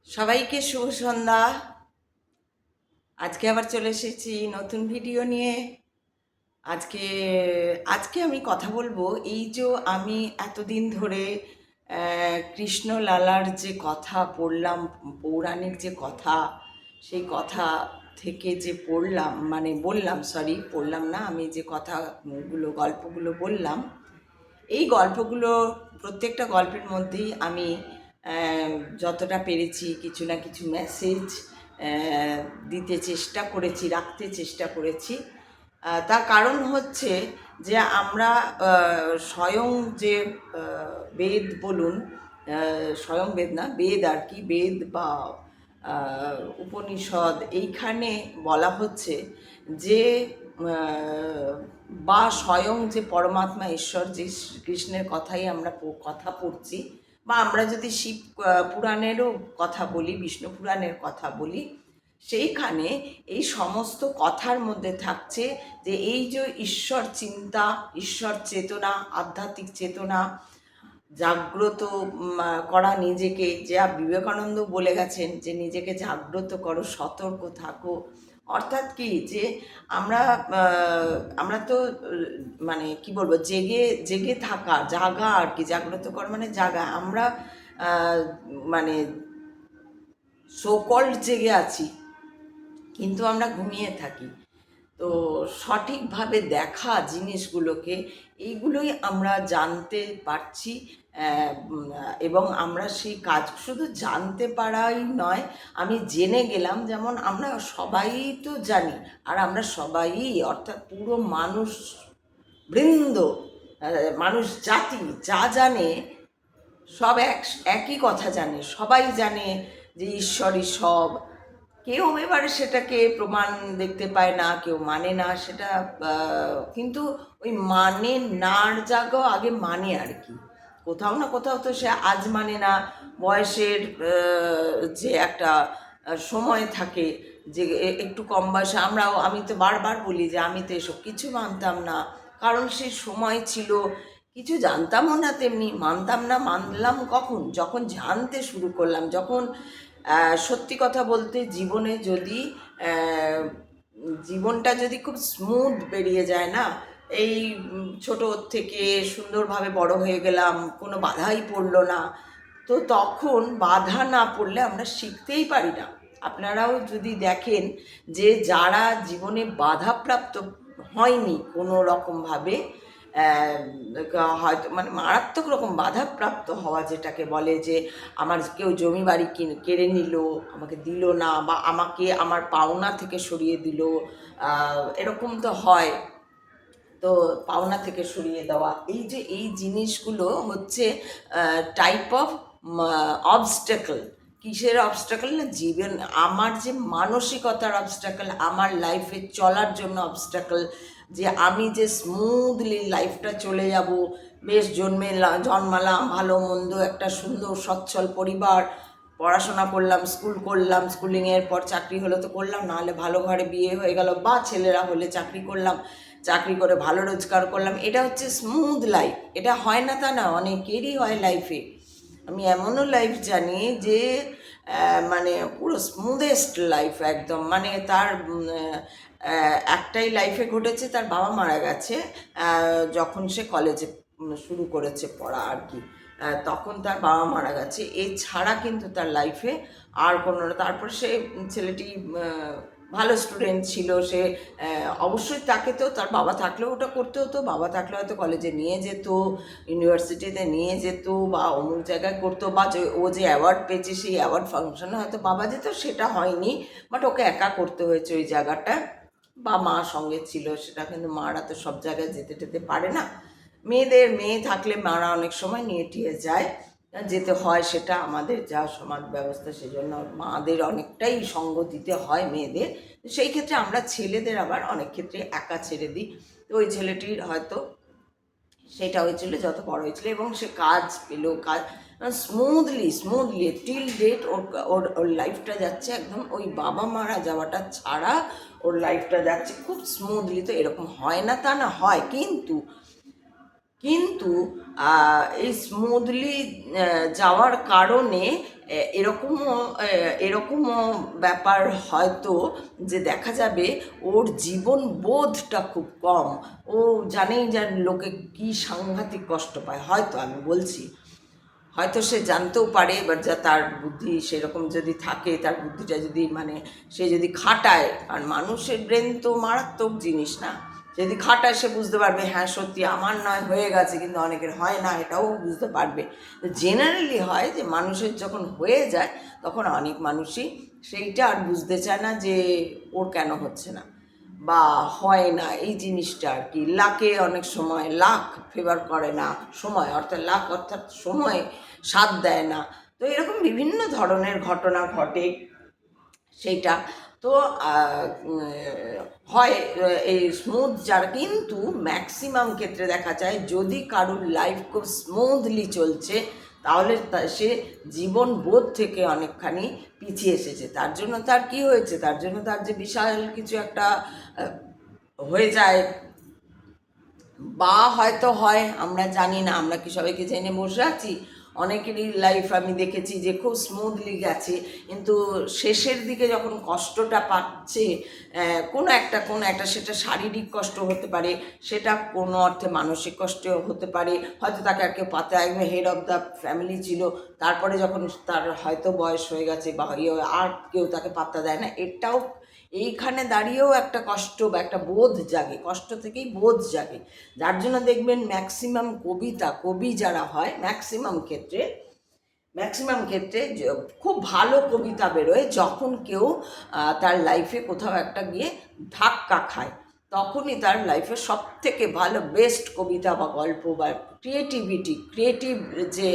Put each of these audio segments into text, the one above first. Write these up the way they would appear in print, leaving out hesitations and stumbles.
সবাইকে শুভ সন্ধ্যা। আজকে আবার চলে এসেছি নতুন ভিডিও নিয়ে। আজকে আজকে আমি কথা বলবো, এই যে আমি এতদিন ধরে কৃষ্ণ লালার যে কথা পড়লাম, পৌরাণিক যে কথা, সেই কথা থেকে যে পড়লাম, মানে বললাম, সরি পড়লাম না, আমি যে কথাগুলো গল্পগুলো বললাম, এই গল্পগুলো প্রত্যেকটা গল্পের মধ্যেই আমি যতটা পেরেছি কিছু না কিছু মেসেজ দিতে চেষ্টা করেছি, রাখতে চেষ্টা করেছি। তার কারণ হচ্ছে যে আমরা স্বয়ং যে বেদ বলুন, স্বয়ং বেদ না, বেদ আর কি, বেদ বা উপনিষদ, এইখানে বলা হচ্ছে যে বা স্বয়ং যে পরমাত্মা ঈশ্বর, যে কৃষ্ণের কথাই আমরা কথা পড়ছি, বা আমরা যদি শিব পুরাণেরও কথা বলি, বিষ্ণু পুরাণের কথা বলি, সেইখানে এই সমস্ত কথার মধ্যে থাকছে যে এই যে ঈশ্বর চিন্তা, ঈশ্বর চেতনা, আধ্যাত্মিক চেতনা, জাগ্রত করা নিজেকে, যা বিবেকানন্দ বলে গেছেন যে নিজেকে জাগ্রত করো, সতর্ক থাকো। অর্থাৎ কি, যে আমরা আমরা তো মানে কি বলবো, জেগে জেগে থাকা, জাগা আর কি, জাগ্রত করা মানে জাগা। আমরা মানে সোকল্ড জেগে আছি, কিন্তু আমরা ঘুমিয়ে থাকি। তো সঠিকভাবে দেখা জিনিসগুলোকে, এইগুলোই আমরা জানতে পারছি। এবং আমরা সেই কাজ শুধু জানতে পারাই নয়, আমি জেনে গেলাম, যেমন আমরা সবাই তো জানি, আর আমরা সবাই, অর্থাৎ পুরো মানুষ বৃন্দ, মানুষ জাতি যা জানে, সব একই কথা জানে, সবাই জানে যে ঈশ্বরই সব। কেউ এবারে সেটাকে প্রমাণ দেখতে পায় না, কেউ মানে না সেটা, কিন্তু ওই মানে নার জায়গাও আগে মানে আর কি, কোথাও না কোথাও তো সে আজ মানে না, বয়সের যে একটা সময় থাকে, যে একটু কম বয়সে আমি তো বারবার বলি যে আমি তো এসব কিছু মানতাম না, কারণ সেই সময় ছিল, কিছু জানতামও না, তেমনি মানতাম না। মানলাম কখন, যখন জানতে শুরু করলাম, যখন সত্যি কথা বলতে জীবনে যদি জীবনটা যদি খুব স্মুথ বেরিয়ে যায় না, এই ছোট থেকে সুন্দরভাবে বড় হয়ে গেলাম, কোনো বাধাই পড়লো না, তো তখন বাধা না পড়লে আমরা শিখতেই পারি না। আপনারাও যদি দেখেন যে যারা জীবনে বাধাপ্রাপ্ত হয়নি কোনো রকমভাবে, হয়তো মানে মারাত্মক রকম বাধাপ্রাপ্ত হওয়া, যেটাকে বলে যে আমার কেউ জমি বাড়ি কেড়ে নিল, আমাকে দিল না, বা আমাকে আমার পাওনা থেকে সরিয়ে দিল, এরকম তো হয়। তো পাওনা থেকে সরিয়ে দেওয়া, এই যে এই জিনিসগুলো হচ্ছে টাইপ অফ অবস্টাকল। কিসের অবস্টাকল না, জীবন, আমার যে মানসিকতার অবস্টাকল, আমার লাইফে চলার জন্য অবস্টাকল, যে আমি যে স্মুথলি লাইফটা চলে যাব, বেশ জন্মালাম, ভালো মন্দ একটা সুন্দর সচ্ছল পরিবার, পড়াশোনা করলাম, স্কুল করলাম, স্কুলিংয়ের পর চাকরি হলো তো করলাম, নাহলে ভালো ঘরে বিয়ে হয়ে গেল, বা ছেলেরা হলে চাকরি করলাম, চাকরি করে ভালো রোজগার করলাম, এটা হচ্ছে স্মুথ লাইফ। এটা হয় না তা না, অনেকেরই হয় লাইফে। আমি এমনও লাইফ জানি যে মানে পুরো স্মুথেস্ট লাইফ একদম, মানে তার একটাই লাইফে ঘটেছে, তার বাবা মারা গেছে যখন সে কলেজে শুরু করেছে পড়া আর কি, তখন তার বাবা মারা গেছে, এছাড়া কিন্তু তার লাইফে আর কোনো, তারপরে সে ছেলেটি ভালো স্টুডেন্ট ছিল, সে অবশ্যই তাকে তো তার বাবা থাকলেও ওটা করতে হতো, বাবা থাকলে হয়তো কলেজে নিয়ে যেত, ইউনিভার্সিটিতে নিয়ে যেত, বা অমুক জায়গায় করতো, বা যে ও যে অ্যাওয়ার্ড পেয়েছে সেই অ্যাওয়ার্ড ফাংশনে হয়তো বাবা যেত, সেটা হয়নি, বাট ওকে একা করতে হয়েছে ওই জায়গাটা, বা মা সঙ্গে ছিল সেটা, কিন্তু মারা তো সব জায়গায় যেতে টেতে পারে না, মেয়ে থাকলে মারা অনেক সময় নিয়ে টিয়ে যায়, যেতে হয়, সেটা আমাদের যা সমাজ ব্যবস্থা, সেজন্য মাদের অনেকটাই সঙ্গ দিতে হয় মেয়েদের। সেই ক্ষেত্রে আমরা ছেলেদের আবার অনেক ক্ষেত্রে একা ছেড়ে দিই। তো ওই ছেলেটির হয়তো সেটা হয়েছিল যত বড় হয়েছিল, এবং সে কাজ পেল, কাজ স্মুথলি টিল ডেট ওর ওর ওর লাইফটা যাচ্ছে একদম, ওই বাবা মারা যাওয়াটা ছাড়া ওর লাইফটা যাচ্ছে খুব স্মুথলি। তো এরকম হয় না তা না, হয়, কিন্তু কিন্তু এই স্মুথলি যাওয়ার কারণে এরকমও ব্যাপার হয়তো যে দেখা যাবে ওর জীবন বোধটা খুব কম। ও জানেই যে লোকে কী সাংঘাতিক কষ্ট পায়, হয়তো আমি বলছি, হয়তো সে জানতেও পারে, এবার যা তার বুদ্ধি সেরকম যদি থাকে, তার বুদ্ধিটা যদি মানে সে যদি খাটায়, আর মানুষের ব্রেন তো মারাত্মক জিনিস না, যদি খাটায় সে বুঝতে পারবে হ্যাঁ সত্যি আমার নয় হয়ে গেছে, কিন্তু অনেকের হয় না, এটাও বুঝতে পারবে। জেনারেলি হয় যে মানুষের যখন হয়ে যায় তখন অনেক মানুষই সেইটা আর বুঝতে চায় না যে ওর কেন হচ্ছে না বা হয় না, এই জিনিসটা আর কি। লাকে অনেক সময় লাক ফেভার করে না, সময় অর্থাৎ লাক অর্থাৎ সময় সাথ দেয় না। তো এরকম বিভিন্ন ধরনের ঘটনা ঘটে সেইটা। তো হয় এই স্মুথ যার, কিন্তু ম্যাক্সিমাম ক্ষেত্রে দেখা যায় যদি কারুর লাইফ খুব স্মুথলি চলছে তাহলে সে জীবন বোধ থেকে অনেকখানি পিছিয়ে এসেছে। তার জন্য তার কি হয়েছে, তার জন্য তার যে বিশাল কিছু একটা হয়ে যায়, বা হয়তো হয় আমরা জানি না, আমরা কি সবাইকে জেনে বসে আছি? অনেকেরই লাইফ আমি দেখেছি যে খুব স্মুথলি গেছে, কিন্তু শেষের দিকে যখন কষ্টটা পাচ্ছে, কোনো একটা সেটা শারীরিক কষ্ট হতে পারে, সেটা কোনো অর্থে মানসিক কষ্ট হতে পারে, হয়তো তাকে আর কেউ পাতায়, একদম হেড অফ দ্য ফ্যামিলি ছিল, তারপরে যখন তার হয়তো বয়স হয়ে গেছে বা আর কেউ তাকে পাত্তা দেয় না, এটাও এইখানে দাঁড়িয়েও একটা কষ্ট বা একটা বোধ জাগে, কষ্ট থেকেই বোধ জাগে। যার জন্য দেখবেন ম্যাক্সিমাম কবি যারা হয় ম্যাক্সিমাম ক্ষেত্রে খুব ভালো কবিতা বেরোয় যখন কেউ তার লাইফে কোথাও একটা গিয়ে ধাক্কা খায়, তখনই তার লাইফে সব থেকে ভালো বেস্ট কবিতা বা গল্প বা ক্রিয়েটিভ যে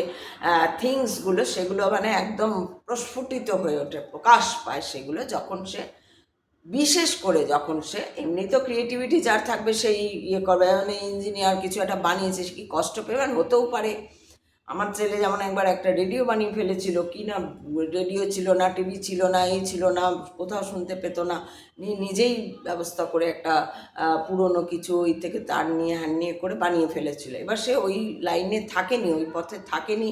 থিংসগুলো, সেগুলো মানে একদম প্রস্ফুটিত হয়ে ওঠে, প্রকাশ পায় সেগুলো যখন সে, বিশেষ করে যখন সে, এমনি তো ক্রিয়েটিভিটি যার থাকবে সেই ইয়ে করবে, মানে ইঞ্জিনিয়ার কিছু একটা বানিয়েছে, সে কি কষ্ট পেবেন, হতেও পারে। আমার ছেলে যেমন একবার একটা রেডিও বানিয়ে ফেলেছিল, কি না রেডিও ছিল না, টিভি ছিল না, এই ছিল না, কোথাও শুনতে পেতো না, নিজেই ব্যবস্থা করে একটা পুরনো কিছু ওই থেকে তার নিয়ে হ্যান নিয়ে করে বানিয়ে ফেলেছিল। এবার সে ওই লাইনে থাকেনি, ওই পথে থাকেনি,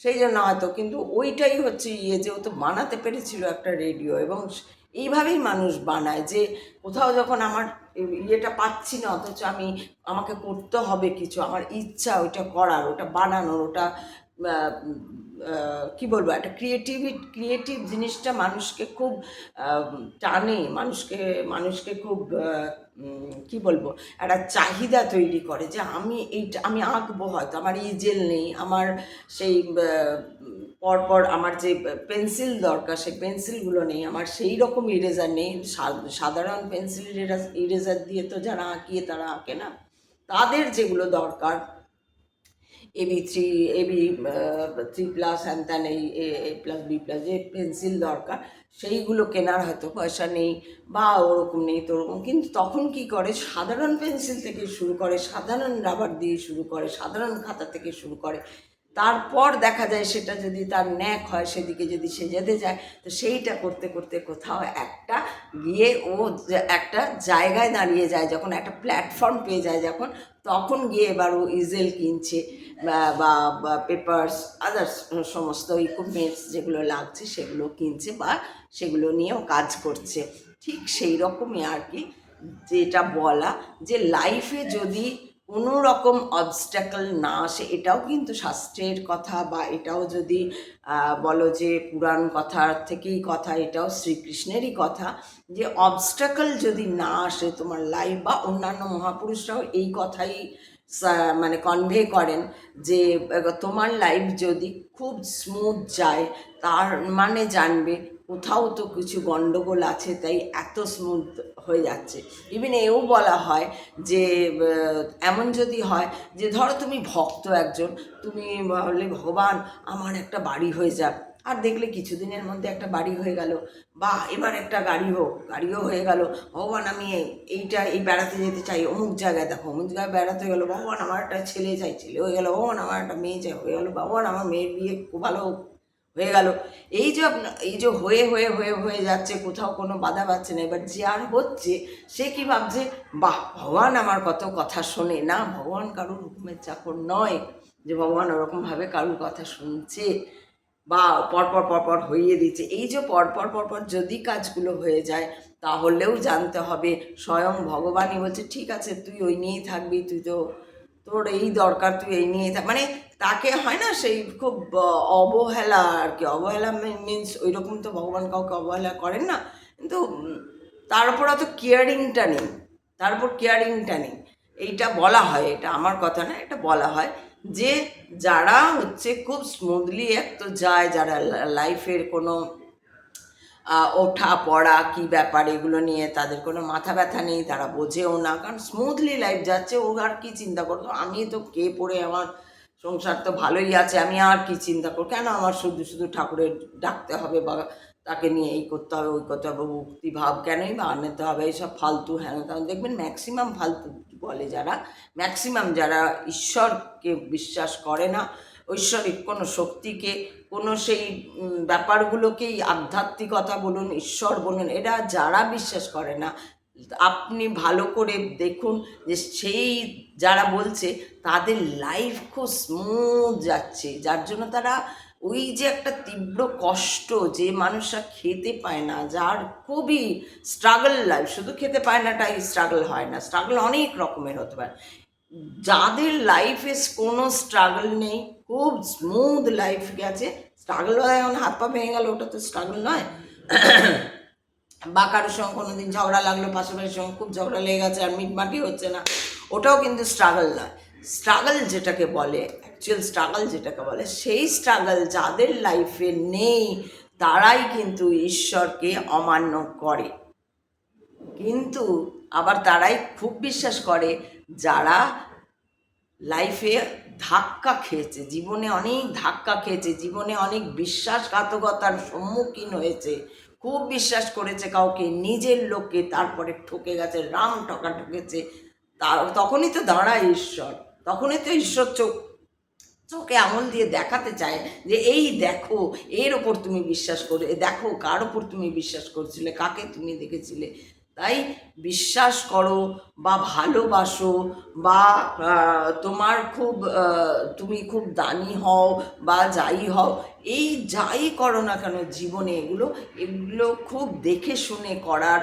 সেই জন্য হয়তো, কিন্তু ওইটাই হচ্ছে যে ও তো বানাতে পেরেছিল একটা রেডিও। এবং এইভাবেই মানুষ বানায় যে কোথাও যখন আমার ইয়েটা পাচ্ছি না, অথচ আমাকে করতে হবে কিছু, আমার ইচ্ছা ওইটা করার, ওটা বানানোর, ওটা কি বলবো, একটা ক্রিয়েটিভ জিনিসটা মানুষকে খুব টানে, মানুষকে খুব কি বলবো, একটা চাহিদা তৈরি করে যে আমি আঁকবো, হয়তো আমার ইজেল নেই, আমার সেই পরপর আমার যে পেন্সিল দরকার সেই পেন্সিলগুলো নেই, আমার সেই রকম ইরেজার নেই, সাধারণ পেন্সিল ইরেজার দিয়ে তো যারা আঁকিয়ে তারা আঁকে না, তাদের যেগুলো দরকার এবি3, এবি3+, হ্যান ত্যান, এই A+B+, যে পেন্সিল দরকার সেইগুলো কেনার হয়তো পয়সা নেই বা ওরকম নেই তো ওরকম, কিন্তু তখন কি করে, সাধারণ পেন্সিল থেকে শুরু করে, সাধারণ রাবার দিয়ে শুরু করে, সাধারণ খাতা থেকে শুরু করে, তারপর দেখা যায় সেটা যদি তার ন্যাক হয়, সেদিকে যদি সে যেতে যায়, তো সেইটা করতে করতে কোথাও একটা গিয়ে ও একটা জায়গায় দাঁড়িয়ে যায়, যখন একটা প্ল্যাটফর্ম পেয়ে যায় যখন, তখন গিয়ে এবার ও ইজেল কিনছে বা পেপারস, আদার্স সমস্ত ইকুইপমেন্টস যেগুলো লাগছে সেগুলো কিনছে বা সেগুলো নিয়েও কাজ করছে। ঠিক সেই রকমই আর কি, যেটা বলা যে লাইফে যদি কোনো রকম অবস্ট্যাকল না আসে, এটাও কিন্তু শাস্ত্রের কথা, বা এটাও যদি বলো যে পুরাণ কথা থেকেই কথা, এটাও শ্রীকৃষ্ণেরই কথা, যে অবস্ট্যাকল যদি না আসে তোমার লাইফ, বা অন্যান্য মহাপুরুষরাও এই কথাই মানে কনভে করেন যে তোমার লাইফ যদি খুব স্মুথ যায়, তার মানে জানবে কোথাও তো কিছু গণ্ডগোল আছে, তাই এত স্মুথ হয়ে যাচ্ছে। ইভেন এও বলা হয় যে এমন যদি হয় যে ধরো তুমি ভক্ত একজন, তুমি বলে ভগবান আমার একটা বাড়ি হয়ে যাক, আর দেখলে কিছুদিনের মধ্যে একটা বাড়ি হয়ে গেল, বা এবার একটা গাড়িও হয়ে গেল, ভগবান আমি এই বেড়াতে যেতে চাই অমুক জায়গায়, দেখো অমুক জায়গায় বেড়াতে গেলো, ভগবান আমার একটা ছেলে চাই, ছেলে হয়ে গেলো, ভগবান আমার একটা মেয়ে চাই, হয়ে গেলো, ভগবান আমার মেয়ের বিয়ে খুব ভালো হোক, হয়ে গেল। এই যে হয়ে হয়ে হয়ে হয়ে যাচ্ছে, কোথাও কোনো বাধা পাচ্ছে না। এবার যে আর হচ্ছে, সে কি ভাবছে, বাহ ভগবান আমার কত কথা শোনে। না, ভগবান কারুর হুকুমের চাকর নয় যে ভগবান ওরকমভাবে কারুর কথা শুনছে বা পরপর পরপর হইয়ে দিচ্ছে। এই যে পরপর পরপর যদি কাজগুলো হয়ে যায়, তাহলেও জানতে হবে স্বয়ং ভগবানই বলছে ঠিক আছে তুই ওই নিয়েই থাকবি, তুই তো তোর এই দরকার, তুই এই নিয়েই থাক। মানে তাকে হয় না সেই খুব অবহেলা আর কি, অবহেলা মিনস ওই রকম তো ভগবান কাউকে অবহেলা করেন না, কিন্তু তার উপর অত কেয়ারিংটা নেই, তার উপর কেয়ারিংটা নেই। এইটা বলা হয়, এটা আমার কথা না, এটা বলা হয় যে যারা হচ্ছে খুব স্মুথলি এক তো যায়, যারা লাইফের কোনো ওঠা পড়া কি ব্যাপার এগুলো নিয়ে তাদের কোনো মাথা ব্যথা নেই, তারা বোঝেও না, কারণ স্মুথলি লাইফ যাচ্ছে, ও আর কি চিন্তা করতো, আমি তো কে পড়ে, আমার সংসার তো ভালোই আছে, আমি আর কি চিন্তা করবো, কেন আমার শুধু শুধু ঠাকুরের ডাকতে হবে বা তাকে নিয়ে এই করতে হবে ওই করতে হবে, ভক্তি ভাব কেনই বা আনতে হবে, এইসব ফালতু। হ্যাঁ, কারণ দেখবেন ম্যাক্সিমাম ফালতু বলে যারা, ম্যাক্সিমাম যারা ঈশ্বরকে বিশ্বাস করে না, ঐশ্বরিক কোনো শক্তিকে, কোনো সেই ব্যাপারগুলোকেই, আধ্যাত্মিকতা বলুন ঈশ্বর বলুন, এরা যারা বিশ্বাস করে না, আপনি ভালো করে দেখুন যে সেই যারা বলছে তাদের লাইফ খুব স্মুথ যাচ্ছে, যার জন্য তারা ওই যে একটা তীব্র কষ্ট, যে মানুষরা খেতে পায় না, যার খুবই স্ট্রাগল লাইফ, শুধু খেতে পায় নাটাই স্ট্রাগল হয় না, স্ট্রাগল অনেক রকমের হতে পারে, যাদের লাইফে কোনো স্ট্রাগল নেই, খুব স্মুথ লাইফ গেছে, স্ট্রাগল হয় এখন হাত পা ভেঙে গেল, ওটা তো স্ট্রাগল নয়। বা কারোর সঙ্গে কোনো দিন ঝগড়া লাগলো, পাশাপাশির সঙ্গে খুব ঝগড়া লেগে গেছে আর মিটমাটি হচ্ছে না, ওটাও কিন্তু স্ট্রাগল নয়। স্ট্রাগল যেটাকে বলে, অ্যাকচুয়াল স্ট্রাগল যেটাকে বলে, সেই স্ট্রাগল যাদের লাইফে নেই তারাই কিন্তু ঈশ্বরকে অমান্য করে। কিন্তু আবার তারাই খুব বিশ্বাস করে যারা লাইফে ধাক্কা খেয়েছে, জীবনে অনেক ধাক্কা খেয়েছে, জীবনে অনেক বিশ্বাসঘাতকতার সম্মুখীন হয়েছে, খুব বিশ্বাস করেছে কাউকে, নিজের লোককে, তারপরে ঠকে গেছে, রাম ঠকা ঠকেছে, তখনই তো দাঁড়ায় ঈশ্বর, তখনই তো ঈশ্বর চোখে আঙুল দিয়ে দেখাতে চায় যে এই দেখো, এর ওপর তুমি বিশ্বাস করে দেখো, কার ওপর তুমি বিশ্বাস করছিলে, কাকে তুমি দেখেছিলে। তাই বিশ্বাস করো বা ভালোবাসো বা তোমার খুব তুমি খুব দানি হও বা যাই হও, এই যাই করো না কেন জীবনে, এগুলো খুব দেখে শুনে করার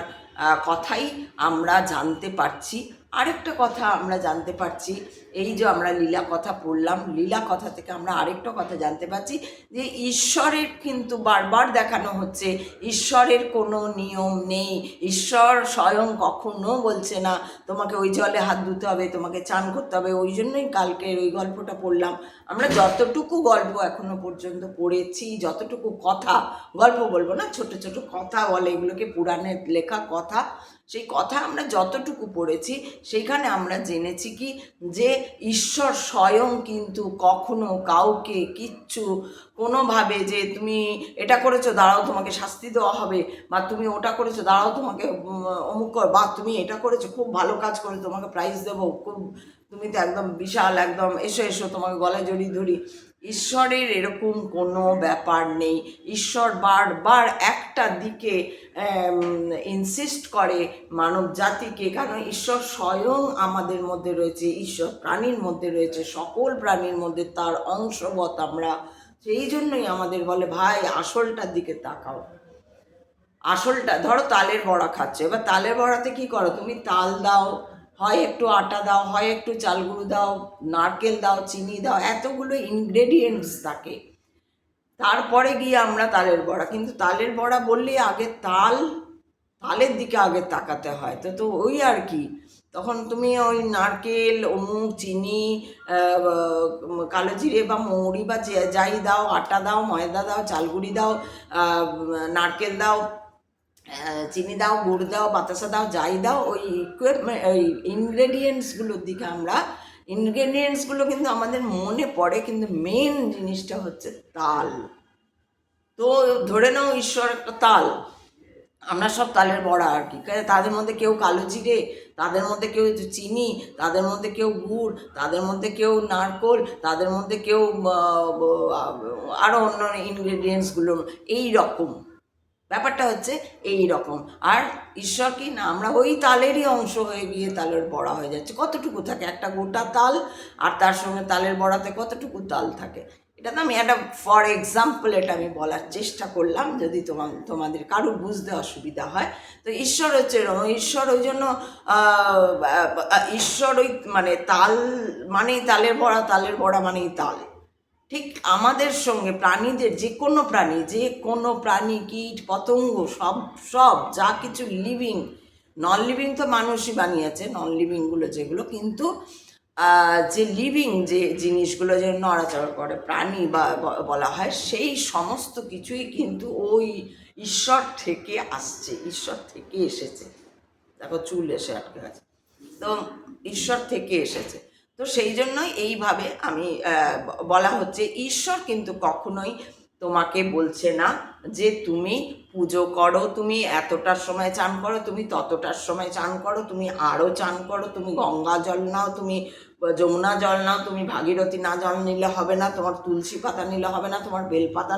কথাই আমরা জানতে পারছি। আরেকটা কথা আমরা জানতে পারছি, এই যে আমরা লীলা কথা পড়লাম, লীলা কথা থেকে আমরা আরেকটা কথা জানতে পারছি যে ঈশ্বরের কিন্তু বারবার দেখানো হচ্ছে ঈশ্বরের কোনো নিয়ম নেই, ঈশ্বর স্বয়ং কখনো বলছে না তোমাকে ওই জলে হাত ধুতে হবে, তোমাকে চান করতে হবে। ওই জন্যই কালকের ওই গল্পটা পড়লাম। আমরা যতটুকু গল্প এখনো পর্যন্ত পড়েছি, যতটুকু কথা, গল্প বলবো না, ছোট ছোট কথা বলে, এগুলোকে পুরাণের লেখা কথা, সেই কথা আমরা যতটুকু পড়েছি সেইখানে আমরা জেনেছি কি যে ঈশ্বর স্বয়ং কিন্তু কখনো কাউকে কিচ্ছু কোনোভাবে যে তুমি এটা করেছো দাঁড়াও তোমাকে শাস্তি দেওয়া হবে, বা তুমি ওটা করেছো দাঁড়াও তোমাকে অমুক কর, বা তুমি এটা করেছো খুব ভালো কাজ করে তোমাকে প্রাইজ দেবো, খুব তুমি তো একদম বিশাল, একদম এসো এসো তোমাকে গলায় জড়িয়ে ধরি, ঈশ্বরের এরকম কোনো ব্যাপার নেই। ঈশ্বর বারবার একটা দিকে ইনসিস্ট করে মানব জাতিকে, কারণ ঈশ্বর স্বয়ং আমাদের মধ্যে রয়েছে, ঈশ্বর প্রাণীর মধ্যে রয়েছে, সকল প্রাণীর মধ্যে তার অংশবৎ আমরা, সেই জন্যই আমাদের বলে ভাই আসলটার দিকে তাকাও। আসলটা ধরো তালের বড়া খাচ্ছে, এবার তালের বড়াতে কি করো তুমি, তাল দাও, হয় একটু আটা দাও, হয় একটু চাল গুঁড়ো দাও, নারকেল দাও, চিনি দাও, এতগুলো ইনগ্রেডিয়েন্টস থাকে, তারপরে গিয়ে আমরা তালের বড়া। কিন্তু তালের বড়া বললে আগে তালের দিকে আগে তাকাতে হয়, তো তো ওই আর কি, তখন তুমি ওই নারকেল, অমুক, চিনি, কালো জিরে বা মৌরি বা যাই দাও, আটা দাও, ময়দা দাও, চালগুড়ি দাও, নারকেল দাও, চিনি দাও, গুড় দাও, বাতাসা দাও, যাই দাও, ওই ওই ইনগ্রেডিয়েন্টসগুলোর দিকে আমরা, ইনগ্রেডিয়েন্টসগুলো কিন্তু আমাদের মনে পড়ে, কিন্তু মেন জিনিসটা হচ্ছে তাল। তো ধরে নাও ঈশ্বর একটা তাল, আমরা সব তালের বড়া আর কি। তাদের মধ্যে কেউ কালো জিরে, তাদের মধ্যে কেউ চিনি, তাদের মধ্যে কেউ গুড়, তাদের মধ্যে কেউ নারকোল, তাদের মধ্যে কেউ আরও অন্য ইনগ্রেডিয়েন্টসগুলো এই রকম। ব্যাপারটা হচ্ছে এই রকম। আর ঈশ্বর কি না, আমরা ওই তালেরই অংশ হয়ে গিয়ে তালের বড়া হয়ে যাচ্ছে। কতটুকু থাকে একটা গোটা তাল, আর তার সঙ্গে তালের বড়াতে কতটুকু তাল থাকে। এটা তো আমি একটা ফর এক্সাম্পল এটা আমি বলার চেষ্টা করলাম, যদি তোমাদের কারো বুঝতে অসুবিধা হয়। তো ঈশ্বর হচ্ছে এরকম, ঈশ্বর ওই জন্য ঈশ্বর ওই মানে তাল মানেই তালের বড়া, তালের বড়া মানেই তাল। ঠিক আমাদের সঙ্গে প্রাণীদের, যে কোনো প্রাণী কীট পতঙ্গ সব সব যা কিছু লিভিং, নন লিভিং তো মানুষই বানিয়েছে, নন লিভিংগুলো যেগুলো, কিন্তু যে লিভিং যে জিনিসগুলো যে নড়াচড়া করে প্রাণী বা বলা হয়, সেই সমস্ত কিছুই কিন্তু ওই ঈশ্বর থেকে আসছে, ঈশ্বর থেকে এসেছে। দেখো চুল এসে আটকে আছে, তো ঈশ্বর থেকে এসেছে। তো সেই জন্যই এইভাবে আমি বলা হচ্ছে, ঈশ্বর কিন্তু কখনোই তোমাকে বলছে না যে তুমি পুজো করো, তুমি এতটার সময় চান করো, তুমি ততটার সময় চান করো, তুমি আরও চান করো, তুমি গঙ্গা জল নাও, তুমি যমুনা জল নাও, তুমি ভাগীরথী না জল নিলে হবে না, তোমার তুলসী পাতা নিলে হবে না, তোমার বেলপাতা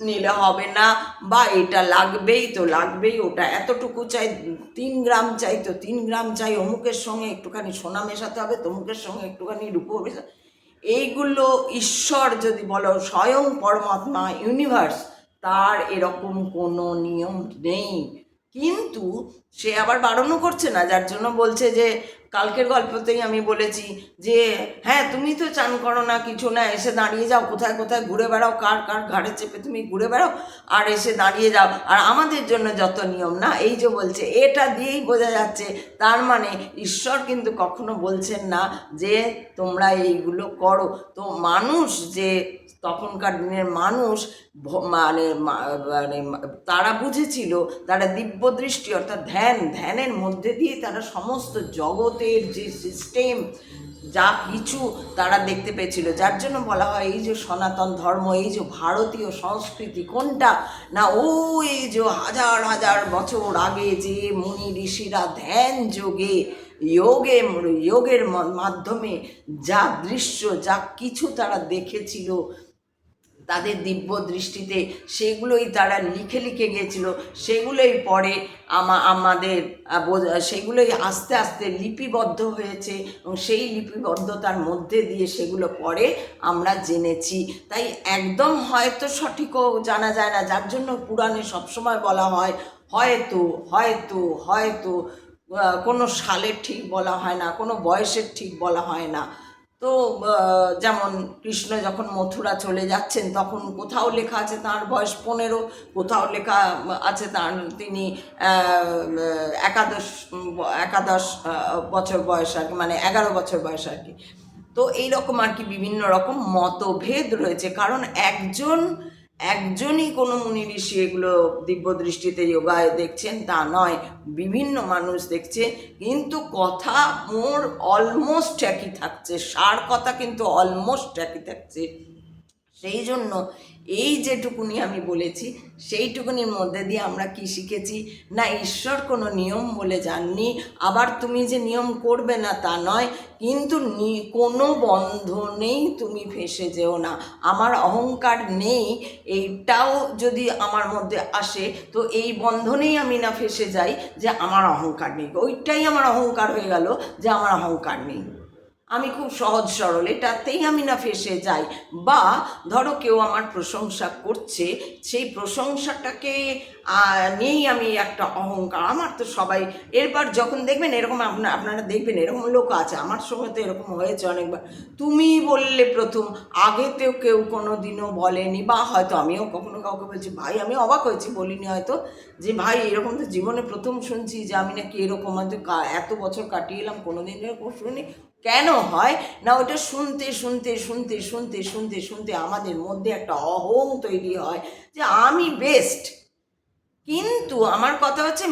নিলে হবে না, বা এটা লাগবেই তো লাগবেই, ওটা এতটুকু চাই 3 গ্রাম চাই তো 3 গ্রাম চাই, অমুকের সঙ্গে একটুখানি সোনা মেশাতে হবে, তমুকের সঙ্গে একটুখানি রূপো মেশাতে। এইগুলো ঈশ্বর যদি বলো, স্বয়ং পরমাত্মা ইউনিভার্স, তার এরকম কোনো নিয়ম নেই। কিন্তু সে আবার বারণও করছে না, যার জন্য বলছে যে কালকের গল্পতেই আমি বলেছি যে হ্যাঁ তুমি তো চান করো না, কিছু না, এসে দাঁড়িয়ে যাও, কোথায় কোথায় ঘুরে বেড়াও, কার কার ঘাড়ে চেপে তুমি ঘুরে বেড়াও, আর এসে দাঁড়িয়ে যাও, আর আমাদের জন্য যত নিয়ম না, এই যে বলছে, এটা দিয়েই বোঝা যাচ্ছে তার মানে ঈশ্বর কিন্তু কখনো বলছেন না যে তোমরা এইগুলো করো। তো মানুষ যে তখনকার দিনের মানুষ মানে মানে তারা বুঝেছিল, তারা দিব্য দৃষ্টি অর্থাৎ ধ্যানের মধ্যে দিয়ে তারা সমস্ত জগতের যে সিস্টেম যা কিছু তারা দেখতে পেয়েছিল। যার জন্য বলা হয় এই যে সনাতন ধর্ম, এই যে ভারতীয় সংস্কৃতি কোনটা না, ওই যে হাজার হাজার বছর আগে যে মুনি ঋষিরা ধ্যান যোগের মাধ্যমে যা দৃশ্য যা কিছু তারা দেখেছিল তাদের দিব্য দৃষ্টিতে, সেগুলোই তারা লিখে লিখে গিয়েছিল, সেগুলোই পরে আমাদের সেগুলোই আস্তে আস্তে লিপিবদ্ধ হয়েছে, এবং সেই লিপিবদ্ধতার মধ্যে দিয়ে সেগুলো পরে আমরা জেনেছি। তাই একদম হয়তো সঠিকও জানা যায় না, যার জন্য পুরাণে সবসময় বলা হয় হয়তো হয়তো হয়তো, কোনো সালের ঠিক বলা হয় না, কোনো বয়সের ঠিক বলা হয় না। তো যেমন কৃষ্ণ যখন মথুরা চলে যাচ্ছেন, তখন কোথাও লেখা আছে তাঁর বয়স 15, কোথাও লেখা আছে তিনি একাদশ বছর বয়স আর কি, মানে 11 বছর বয়স আর কি। তো এইরকম আর কি বিভিন্ন রকম মতভেদ রয়েছে, কারণ একজনই কোনো মুনি ঋষি এগুলো দিব্য দৃষ্টিতে যোগায় দেখছেন তা নয়, বিভিন্ন মানুষ দেখছে, কিন্তু কথা মোর অলমোস্ট একই থাকছে, সার কথা কিন্তু অলমোস্ট একই থাকছে। সেই জন্য এই যেটুকুনি আমি বলেছি সেইটুকুনির মধ্যে দিয়ে আমরা কি শিখেছি না, ঈশ্বর কোনো নিয়ম বলে যাননি, আবার তুমি যে নিয়ম করবে না তা নয়, কিন্তু কোনো বন্ধনেই তুমি ফেঁসে যেও না। আমার অহংকার নেই এইটাও যদি আমার মধ্যে আসে, তো এই বন্ধনেই আমি না ফেঁসে যাই যে আমার অহংকার নেই, ওইটাই আমার অহংকার হয়ে গেল যে আমার অহংকার নেই, আমি খুব সহজ সরল, এটাতেই আমি না ফেঁসে যাই। বা ধরো কেউ আমার প্রশংসা করছে, সেই প্রশংসাটাকে নিয়েই আমি একটা অহংকার, আমার তো সবাই, এরপর যখন দেখবেন এরকম আপনারা দেখবেন এরকম লোক আছে, আমার সঙ্গে তো এরকম হয়েছে অনেকবার, তুমি বললে প্রথম, আগেতেও কেউ কোনো দিনও বলেনি, বা হয়তো আমিও কখনো কাউকে বলছি ভাই, আমি অবাক হয়েছি, বলিনি হয়তো, যে ভাই এরকম তো জীবনে প্রথম শুনছি যে আমি নাকি এরকম, হয়তো এত বছর কাটিয়ে এলাম কোনো দিন এরকম শুনি। কেন হয় না, ওটা শুনতে শুনতে শুনতে শুনতে শুনতে শুনতে আমাদের মধ্যে একটা অহং তৈরি হয় যে আমি বেস্ট। কিন্তু আমার কথা হচ্ছে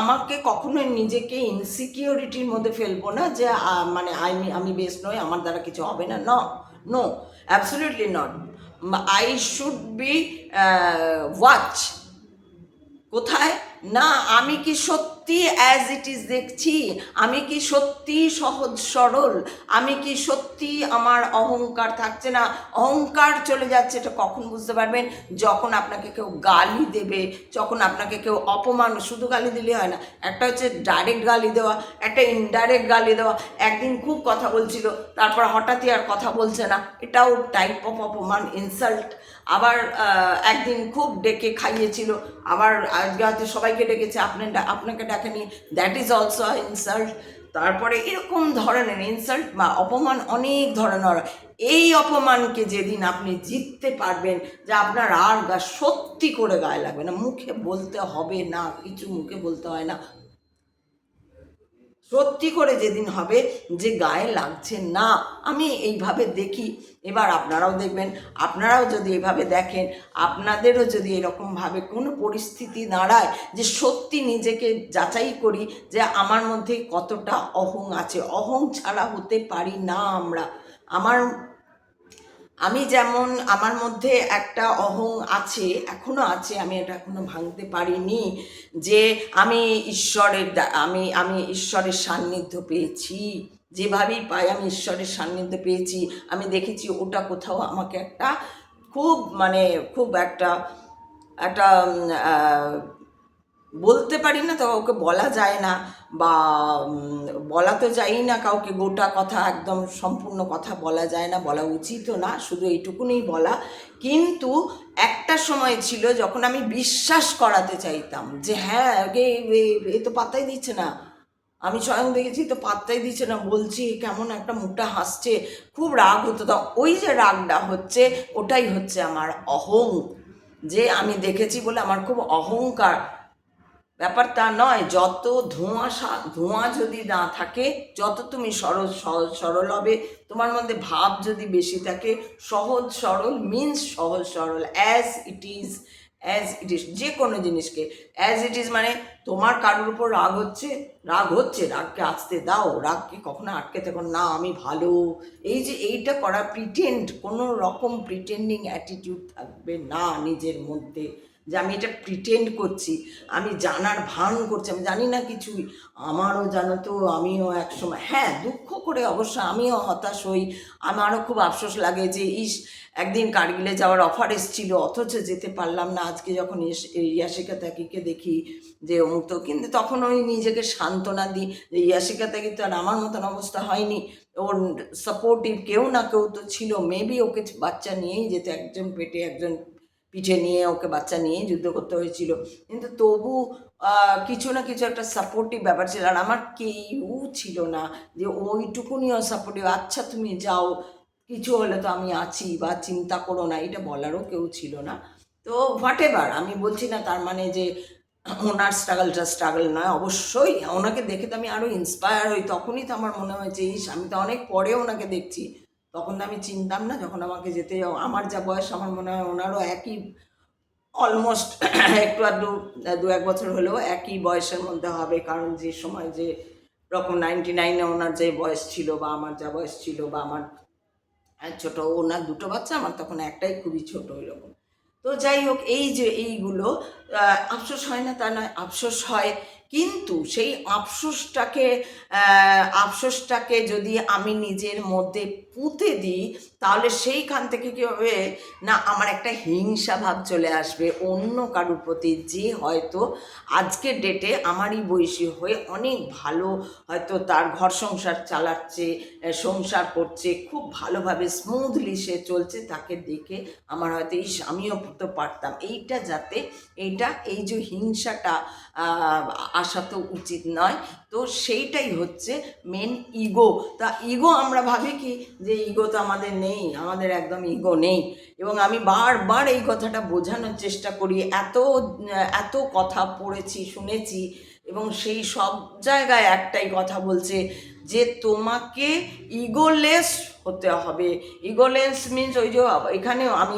আমাকে কখনোই নিজেকে ইনসিকিউরিটির মধ্যে ফেলবো না যে মানে আমি বেস্ট নই, আমার দ্বারা কিছু হবে না, no, absolutely not. I should be watch, কোথায় না, আমি কি সত্যি অ্যাজ ইট ইজ দেখছি, আমি কি সত্যি সহজ সরল, আমি কি সত্যি আমার অহংকার থাকছে না, অহংকার চলে যাচ্ছে। এটা কখন বুঝতে পারবেন? যখন আপনাকে কেউ গালি দেবে, যখন আপনাকে কেউ অপমান, শুধু গালি দিলে হয় না, একটা হচ্ছে ডাইরেক্ট গালি দেওয়া, একটা ইনডাইরেক্ট গালি দেওয়া। একদিন খুব কথা বলছিল, তারপর হঠাৎই আর কথা বলছে না, এটাও টাইপ অফ অপমান, ইনসাল্ট। আবার একদিন খুব ডেকে খাইয়েছিল, আবার আজকে হয়তো সবাইকে ডেকেছে, আপনাকে ডাকেনি, দ্যাট ইজ অলসো ইনসাল্ট। তারপরে এরকম ধরনের ইনসাল্ট বা অপমান অনেক ধরনের। এই অপমানকে যেদিন আপনি জিততে পারবেন, যে আপনার আর সত্যি করে গায়ে লাগবে না, মুখে বলতে হবে না, কিছু মুখে বলতে হয় না, সত্যি করে যেদিন হবে যে গায়ে লাগছে না, আমি এইভাবে দেখি। এবার আপনারাও দেখবেন, আপনারাও যদি এভাবে দেখেন, আপনাদেরও যদি এরকমভাবে কোনো পরিস্থিতি দাঁড়ায় যে সত্যি নিজেকে যাচাই করি যে আমার মধ্যে কতটা অহং আছে, অহং ছাড়া হতে পারি না আমরা। আমি যেমন আমার মধ্যে একটা অহং আছে, এখনো আছে, আমি এটা এখনো ভাঙতে পারিনি, যে আমি আমি ঈশ্বরের সান্নিধ্য পেয়েছি। যেভাবেই পাই আমি ঈশ্বরের সান্নিধ্য পেয়েছি। আমি দেখেছি ওটা কোথাও আমাকে একটা খুব মানে খুব একটা একটা বলতে পারি না, তো ওকে বলা যায় না, বা বলা তো যাই না কাউকে গোটা কথা, একদম সম্পূর্ণ কথা বলা যায় না, বলা উচিতও না, শুধু এইটুকুনই বলা। কিন্তু একটা সময় ছিল যখন আমি বিশ্বাস করাতে চাইতাম যে হ্যাঁ এ তো পাত্তাই দিচ্ছে না, আমি স্বয়ং দেখেছি তো পাত্তাই দিচ্ছে না, বলছি কেমন একটা মুখটা হাসছে, খুব রাগ হতো। তো ওই যে রাগটা হচ্ছে, ওটাই হচ্ছে আমার অহং, যে আমি দেখেছি বলে আমার খুব অহংকার। ব্যাপারটা নয়, যত ধোঁয়া যদি না থাকে, যত তুমি সহজ সরল হবে, তোমার মধ্যে ভাব যদি বেশি থাকে, সহজ সরল মিন্স সহজ সরল, as it is, as it is, যে কোনো জিনিসকে অ্যাজ ইট ইজ, মানে তোমার কারোর উপর রাগকে আসতে দাও, রাগকে কখনো আটকে থাকো না, আমি ভালো, এই যে এইটা করা, প্রিটেন্ড, কোনো রকম প্রিটেন্ডিং অ্যাটিটিউড থাকবে না নিজের মধ্যে, যে আমি এটা প্রিটেন্ড করছি, আমি জানার ভান করছি, আমি জানি না কিছুই। আমারও জানো তো, আমিও একসময় হ্যাঁ দুঃখ করে অবশ্য আমিও হতাশ হই, আমারও খুব আফসোস লাগে যে একদিন কার্গিলে যাওয়ার অফার এসেছিল, অথচ যেতে পারলাম না। আজকে যখন ইয়াশিকা তাকিকে দেখি যে অমুক, তো কিন্তু তখন ওই নিজেকে সান্ত্বনা দিই যে ইয়াশিকা তাকি তো আর আমার মতন অবস্থা হয়নি, ওর সাপোর্টিভ কেউ না কেউ তো ছিল, মেবি ওকে বাচ্চা নিয়েই যেতে, একজন পেটে একজন পিঠে নিয়ে, ওকে বাচ্চা নিয়েই যুদ্ধ করতে হয়েছিল, কিন্তু তবু কিছু না কিছু একটা সাপোর্টিভ ব্যাপার ছিল। আর আমার কেউ ছিল না যে ওইটুকুনিও সাপোর্টিভ, আচ্ছা তুমি যাও, কিছু হলে তো আমি আছি, বা চিন্তা করো না, এটা বলারও কেউ ছিল না। তো হোয়াট এভার, আমি বলছি না তার মানে যে ওনার স্ট্রাগল নয়, অবশ্যই ওনাকে দেখে তো আমি আরও ইন্সপায়ার হই, তখনই তো আমার মনে হয়েছে আমি তো অনেক পরে ওনাকে দেখছি, তখন তো আমি চিনতাম না, যখন আমাকে যেতে যাও, আমার যা বয়স, আমার মনে হয় ওনারও একই, অলমোস্ট একটু আধটু 1-2 বছর হলেও একই বয়সের মধ্যে হবে, কারণ যে সময় যে রকম 99-এ ওনার যে বয়স ছিল, বা আমার যা বয়স ছিল, বা আমার ছোট, ওনার দুটো বাচ্চা, আমার তখন একটাই খুবই ছোট, এরকম। তো যাই হোক, এই যে এইগুলো আফসোস হয় না তা নয়, আফসোস হয়, কিন্তু সেই আফসোসটাকে যদি আমি নিজের মধ্যে পুঁতে দিই, তাহলে সেইখান থেকে কী হবে না, আমার একটা হিংসা ভাব চলে আসবে অন্য কারোর প্রতি, যে হয়তো আজকের ডেটে আমারই বয়সী হয়ে অনেক ভালো, হয়তো তার ঘর সংসার চালাচ্ছে, সংসার করছে, খুব ভালোভাবে স্মুথলি সে চলছে, তাকে দেখে আমার হয়তো আমিও তো পারতাম, এইটা যাতে এই যে হিংসাটা আসা তো উচিত নয়। তো সেইটাই হচ্ছে মেন ইগো। তা ইগো আমরা ভাবি কি যে ইগো তো আমাদের নেই, আমাদের একদম ইগো নেই, এবং আমি বারবার এই কথাটা বোঝানোর চেষ্টা করি, এত কথা পড়েছি, শুনেছি, এবং সেই সব জায়গায় একটাই কথা বলছে যে তোমাকে ইগোলেস হতে হবে। ইগোলেস মিনস ওই যে এখানেও আমি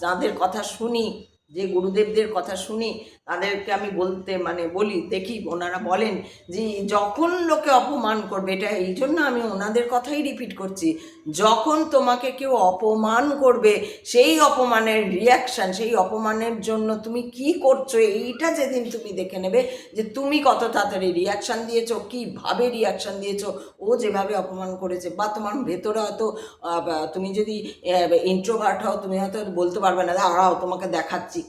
যাদের কথা শুনি, যে গুরুদেবদের কথা শুনি তাদেরকে আমি বলি দেখি ওনারা বলেন যে যখন লোকে অপমান করবে, এটা এই জন্য আমি ওনাদের কথাই রিপিট করছি, যখন তোমাকে কেউ অপমান করবে সেই অপমানের রিয়াকশান, সেই অপমানের জন্য তুমি কি করছো এইটা যেদিন তুমি দেখে নেবে যে তুমি কত তাড়াতাড়ি রিয়াকশান দিয়েছো, কীভাবে রিয়াকশান দিয়েছো, ও যেভাবে অপমান করেছে, বা তোমার ভেতরে হয়তো তুমি যদি ইন্ট্রোভার্ট হও, তুমি হয়তো বলতে পারবে না দাঁড়াও তোমাকে দেখাচ্ছি,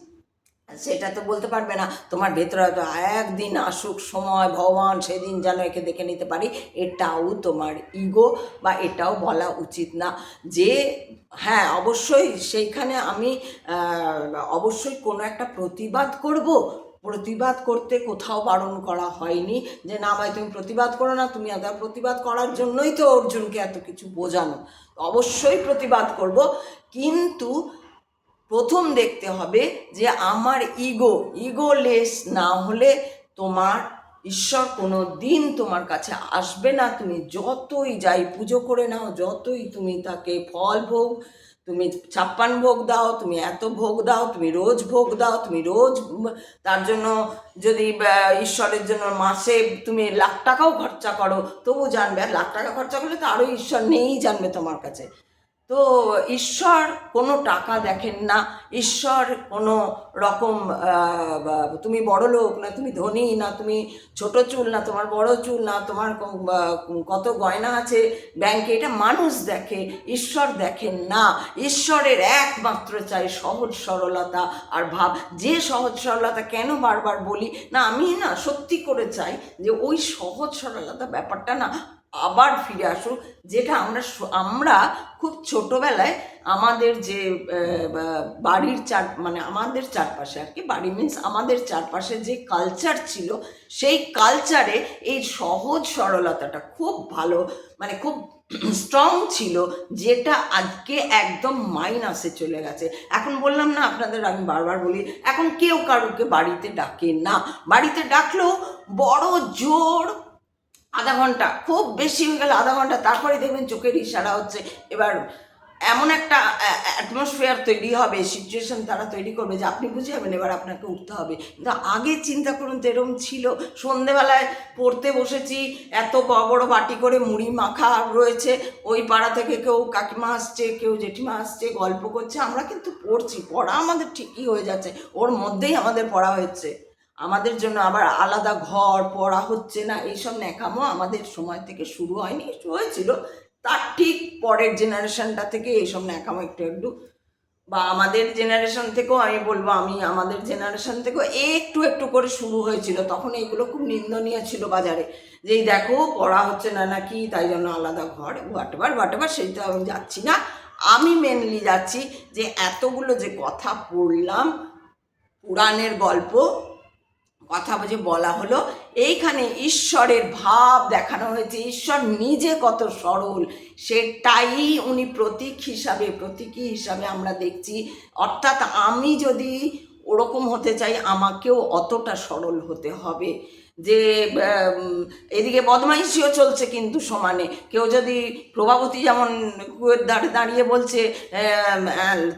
সেটা তো বলতে পারবে না, তোমার ভেতরে হয়তো একদিন আসুক সময় ভগবান সেদিন যেন একে দেখে নিতে পারি, এটাও তোমার ইগো, বা এটাও বলা উচিত না। যে হ্যাঁ অবশ্যই সেইখানে আমি অবশ্যই কোনো একটা প্রতিবাদ করব, প্রতিবাদ করতে কোথাও বারণ করা হয়নি যে না ভাই তুমি প্রতিবাদ করো না, তুমি প্রতিবাদ করার জন্যই তো অর্জুনকে এত কিছু বোঝানো, অবশ্যই প্রতিবাদ করব, কিন্তু প্রথম দেখতে হবে যে আমার ইগোলেস না হলে তোমার ঈশ্বর কোনো দিন তোমার কাছে আসবে না। তুমি যতই যাই পুজো করে নাও, যতই তুমি তাকে ফল ভোগ, তুমি 56 ভোগ দাও, তুমি এত ভোগ দাও, তুমি রোজ ভোগ দাও, তুমি রোজ তার জন্য যদি ঈশ্বরের জন্য মাসে তুমি লাখ টাকাও খরচা করো তবু জানবে, আর লাখ টাকা খরচা করলে তো আরও ঈশ্বর নেই জানবে তোমার কাছে। তো ঈশ্বর কোনো টাকা দেখেন না, ঈশ্বর কোনো রকম তুমি বড় লোক না তুমি ধনী না তুমি ছোট চুল না তোমার বড় চুল না তোমার কত গয়না আছে ব্যাংকে, এটা মানুষ দেখে, ঈশ্বর দেখেন না। ঈশ্বরের একমাত্র চাই সহজ সরলতা আর ভাব। যে সহজ সরলতা কেন বারবার বলি না, আমি না সত্যি করে চাই যে ওই সহজ সরলতা ব্যাপারটা না আবার ফিরে আসুক, যেটা আমরা খুব ছোটোবেলায় আমাদের যে বাড়ির আমাদের চারপাশে আর কি, বাড়ি মিন্স আমাদের চারপাশে যে কালচার ছিল সেই কালচারে এই সহজ সরলতাটা খুব ভালো খুব স্ট্রং ছিল, যেটা আজকে একদম মাইনাসে চলে গেছে। এখন বললাম না আপনাদের, আমি বারবার বলি এখন কেউ কারুকে বাড়িতে ডাকে না, বাড়িতে ডাকলেও বড় জোর আধা ঘন্টা, খুব বেশি হয়ে গেলে আধা ঘন্টা, তারপরে দেখবেন চোখের ইশারা হচ্ছে। এবার এমন একটা অ্যাটমসফিয়ার তৈরি হবে, সিচুয়েশন তারা তৈরি করবে যে আপনি বুঝে যাবেন এবার আপনাকে উঠতে হবে। কিন্তু আগে চিন্তা করুন তো এরকম ছিল, সন্ধেবেলায় পড়তে বসেছি, এত বড় বড় বাটি করে মুড়ি মাখা রয়েছে, ওই পাড়া থেকে কেউ কাকিমা আসছে, কেউ জেঠিমা আসছে, গল্প করছে, আমরা কিন্তু পড়ছি, পড়া আমাদের ঠিকই হয়ে যাচ্ছে, ওর মধ্যেই আমাদের পড়া হচ্ছে, আমাদের জন্য আবার আলাদা ঘর পড়া হচ্ছে না, এইসব ন্যাকামো আমাদের সময় থেকে শুরু হয়নি, হয়েছিল তার ঠিক পরের জেনারেশনটা থেকে এইসব ন্যাকামো একটু একটু, বা আমাদের জেনারেশন থেকেও আমি বলবো, আমাদের জেনারেশন থেকেও একটু একটু করে শুরু হয়েছিল, তখন এইগুলো খুব নিন্দনীয় ছিল বাজারে, যেই দেখো পড়া হচ্ছে না নাকি তাই জন্য আলাদা ঘর, হোয়াটএভার সেইটা আমি যাচ্ছি না। আমি মেনলি যাচ্ছি যে এতগুলো যে কথা পড়লাম, পুরাণের গল্প কথা যে বলা হলো, এইখানে ঈশ্বরের ভাব দেখানো হয়েছে, ঈশ্বর নিজে কত সরল সেটাই উনি প্রতীকী হিসাবে আমরা দেখছি। অর্থাৎ আমি যদি ওরকম হতে চাই আমাকেও অতটা সরল হতে হবে, যে এদিকে বদমাইশিও চলছে কিন্তু সমানে, কেউ যদি প্রভাবতী যেমন কুয়ের দাঁড়িয়ে বলছে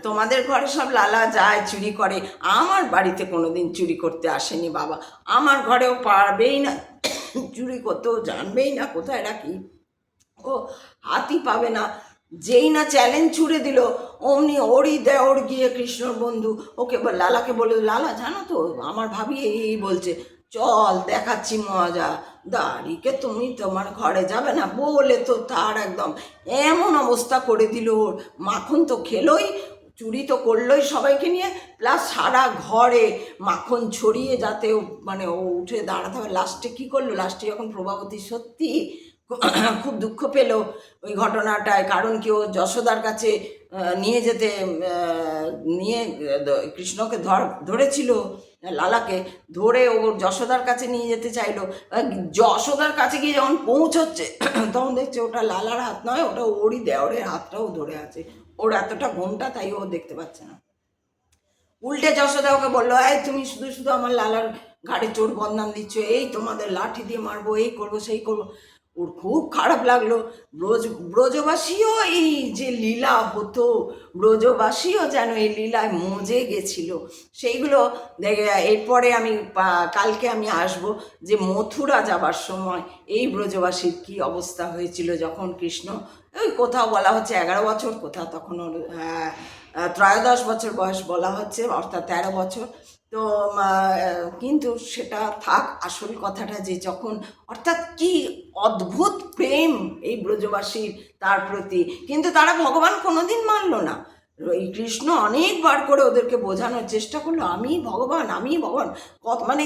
তোমাদের ঘরে সব লালা যায় চুরি করে, আমার বাড়িতে কোনো দিন চুরি করতে আসেনি বাবা, আমার ঘরেও পারবেই না চুরি করতেও জানবেই না কোথায় রাখি, ও হাতই পাবে না। যেই না চ্যালেঞ্জ ছুড়ে দিল অমনি ওরই দেওর গিয়ে কৃষ্ণর বন্ধু ওকে লালাকে বলে, লালা জানো তো আমার ভাবি এই বলছে, চল দেখাচ্ছি মজা, দাঁড়িকে তুমি তোমার ঘরে যাবে না বলে তো তার একদম এমন অবস্থা করে দিল, ওর মাখন তো খেলোই, চুরি তো করলোই সবাইকে নিয়ে, প্লাস সারা ঘরে মাখন ছড়িয়ে যাতে ও উঠে দাঁড়াতে হবে। লাস্টে কী করলো, লাস্টে যখন প্রভাবতী সত্যি খুব দুঃখ পেল ওই ঘটনাটায়, কারণ কি ও যশোদার কাছে নিয়ে যেতে নিয়ে কৃষ্ণকে ধরেছিল, লালাকে ধরে ও যশোদার কাছে নিয়ে যেতে চাইলো, যশোদার কাছে গিয়ে যখন পৌঁছচ্ছে তখন দেখছে ওটা লালার হাত নয়, ওটা ওরই দেওরের হাতটাও ধরে আছে, ওর এতটা ঘোমটা তাই ও দেখতে পাচ্ছে না। উল্টে যশোদা ওকে বললো, এই তুমি শুধু শুধু আমার লালার ঘাড়ে চোর বদনাম দিচ্ছ, এই তোমাদের লাঠি দিয়ে মারবো, এই করবো সেই করবো। ওর খুব খারাপ লাগলো। ব্রজবাসীও এই যে লীলা হতো, ব্রজবাসীও যেন এই লীলায় মজে গেছিল, সেইগুলো দেখে। এরপরে আমি কালকে আমি আসব যে মথুরা যাবার সময় এই ব্রজবাসীর কি অবস্থা হয়েছিল, যখন কৃষ্ণ ওই কোথাও বলা হচ্ছে 11 বছর, কোথাও তখন ওর 13 বছর বয়স বলা হচ্ছে, অর্থাৎ 13 বছর। তো কিন্তু সেটা থাক, আসল কথাটা যে যখন, অর্থাৎ কি অদ্ভুত প্রেম এই ব্রজবাসীর তার প্রতি, কিন্তু তারা ভগবান কোনোদিন মানল না। এই কৃষ্ণ অনেকবার করে ওদেরকে বোঝানোর চেষ্টা করলো, আমি ভগবান, আমি ভগবান। মানে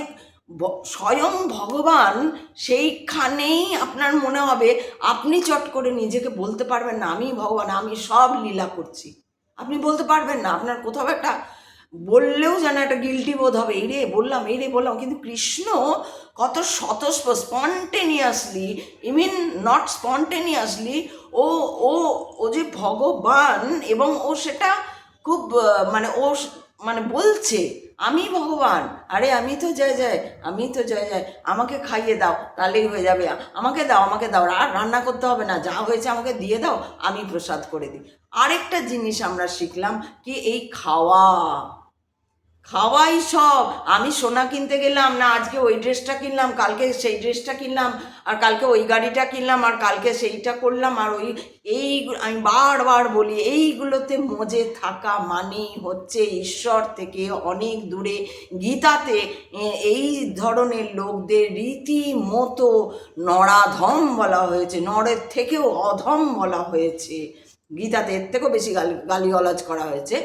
স্বয়ং ভগবান সেইখানেই আপনার মনে হবে, আপনি চট করে নিজেকে বলতে পারবেন না আমি ভগবান, আমি সব লীলা করছি, আপনি বলতে পারবেন না। আপনার কোথাও একটা বললেও যেন একটা গিল্টি বোধ হবে, এই রে বললাম, এই রে বললাম। কিন্তু কৃষ্ণ কত স্পন্টেনিয়াসলি, ইমিন নট স্পন্টেনিয়াসলি, ও ও ও যে ভগবান, এবং ও সেটা খুব মানে ও মানে বলছে আমি ভগবান, আরে আমি তো জয় জয়, আমি তো জয় জয়, আমাকে খাইয়ে দাও তাহলেই হয়ে যাবে, আমাকে দাও, আমাকে দাও, আর রান্না করতে হবে না, যা হয়েছে আমাকে দিয়ে দাও, আমি প্রসাদ করে দিই। আরেকটা জিনিস আমরা শিখলাম কি, এই খাওয়াই সব। আমি সোনা কিনতে গেলাম না, আজকে ওই ড্রেসটা কিনলাম, কালকে সেই ড্রেসটা কিনলাম, আর কালকে ওই গাড়িটা কিনলাম, আর কালকে সেইটা করলাম, আর এই আমি বারবার বলি, এইগুলোতে মজে থাকা মানেই হচ্ছে ঈশ্বর থেকে অনেক দূরে। গীতাতে এই ধরনের লোকদের রীতিমতো নরাধম বলা হয়েছে, নরের থেকেও অধম বলা হয়েছে। গীতাতে এর থেকেও বেশি গালিগালাজ করা হয়েছে,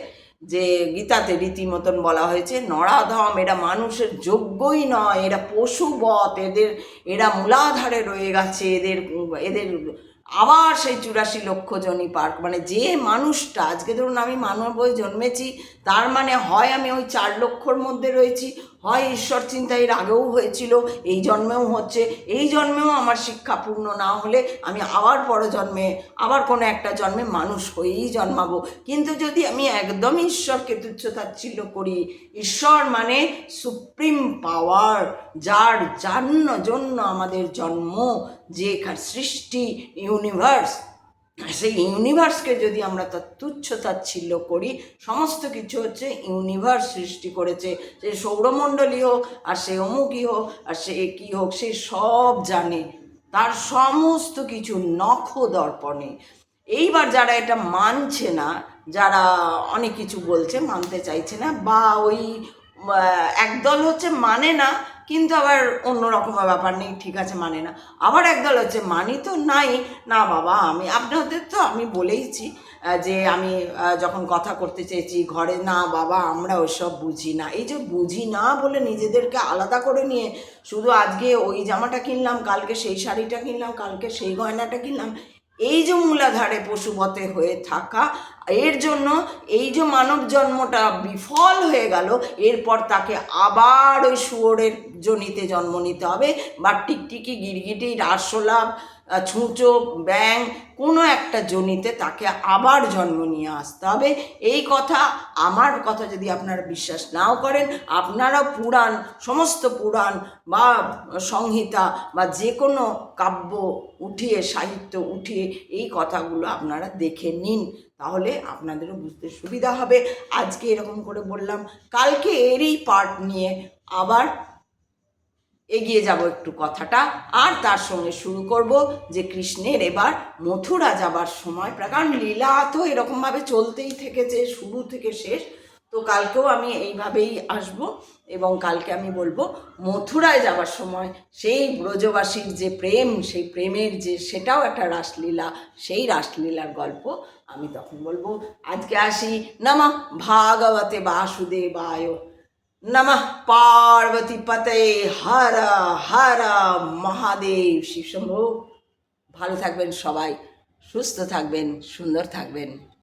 যে গীতাতে রীতিমতন বলা হয়েছে নরাধম, এরা মানুষের যোগ্যই নয়, এরা পশুবৎ, এরা মূলাধারে রয়ে গেছে, এদের এদের আবার সেই 84 লক্ষ জনই পার, মানে যে মানুষটা আজকে ধরুন আমি মানব হয়ে জন্মেছি, তার মানে হয় আমি ওই 4 লক্ষর মধ্যে রয়েছি, হয় ঈশ্বর চিন্তা এর আগেও হয়েছিল, এই জন্মেও হচ্ছে, এই জন্মেও আমার শিক্ষা পূর্ণ না হলে আমি আবার পর জন্মে, আবার কোনো একটা জন্মে মানুষ হয়েই জন্মাবো। কিন্তু যদি আমি একদম ঈশ্বরকে তুচ্ছতাচ্ছিল্য করি, ঈশ্বর মানে সুপ্রিম পাওয়ার, যার জন্য আমাদের জন্ম, যে সৃষ্টি ইউনিভার্স, সেই ইউনিভার্সকে যদি আমরা তার তুচ্ছতাচ্ছিল্য করি, সমস্ত কিছু হচ্ছে ইউনিভার্স সৃষ্টি করেছে, সে সৌরমণ্ডলী হোক, আর সে অমুকই হোক, আর সে কী হোক, সে সব জানে, তার সমস্ত কিছু নখ দর্পণে। এইবার যারা এটা মানছে না, যারা অনেক কিছু বলছে, মানতে চাইছে না, বা ওই একদল হচ্ছে মানে না, কিন্তু আবার অন্য রকমের ব্যাপার নেই, ঠিক আছে মানে না, আবার একদল হচ্ছে মানি তো নাই, না বাবা আমি আপনাদের তো আমি বলেইছি যে আমি যখন কথা করতে চেয়েছি ঘরে, না বাবা আমরা ওসব বুঝি না, এই যে বুঝি না বলে নিজেদেরকে আলাদা করে নিয়ে, শুধু আজকে ওই জামাটা কিনলাম, কালকে সেই শাড়িটা কিনলাম, কালকে সেই গয়নাটা কিনলাম, এই যে মূলাধারে পশুবতে হয়ে থাকা, এর জন্য এই যে মানব জন্মটা বিফল হয়ে গেল, এরপর তাকে আবার ওই শুয়োরের জনিতে জন্ম নিতে হবে, বা টিকটিকি, গিরগিটি, আরশোলা, ছুঁচো, ব্যাং, কোনো একটা জনিতে তাকে আবার জন্ম নিয়ে আসতে হবে। এই কথা, আমার কথা যদি আপনারা বিশ্বাস নাও করেন, আপনারা পুরাণ, সমস্ত পুরাণ বা সংহিতা বা যে কোনো কাব্য উঠিয়ে, সাহিত্য উঠিয়ে এই কথাগুলো আপনারা দেখে নিন, তাহলে আপনাদেরও বুঝতে সুবিধা হবে। আজকে এরকম করে বললাম, কালকে এরই পার্ট নিয়ে আবার এগিয়ে যাব একটু কথাটা, আর তার সঙ্গে শুরু করব যে কৃষ্ণের এবার মথুরা যাবার সময়, কারণ লীলা তো এরকমভাবে চলতেই থেকেছে শুরু থেকে শেষ, তো কালকেও আমি এইভাবেই আসব, এবং কালকে আমি বলবো মথুরায় যাবার সময় সেই ব্রজবাসীর যে প্রেম, সেই প্রেমের যে সেটাও একটা রাসলীলা, সেই রাসলীলার গল্প আমি তখন বলবো। আজকে আসি, নমঃ ভাগবতে বাসুদেবায়, নমঃ পার্বতী পতে, হর হর মহাদেব, শিব শম্ভু। ভালো থাকবেন সবাই, সুস্থ থাকবেন, সুন্দর থাকবেন।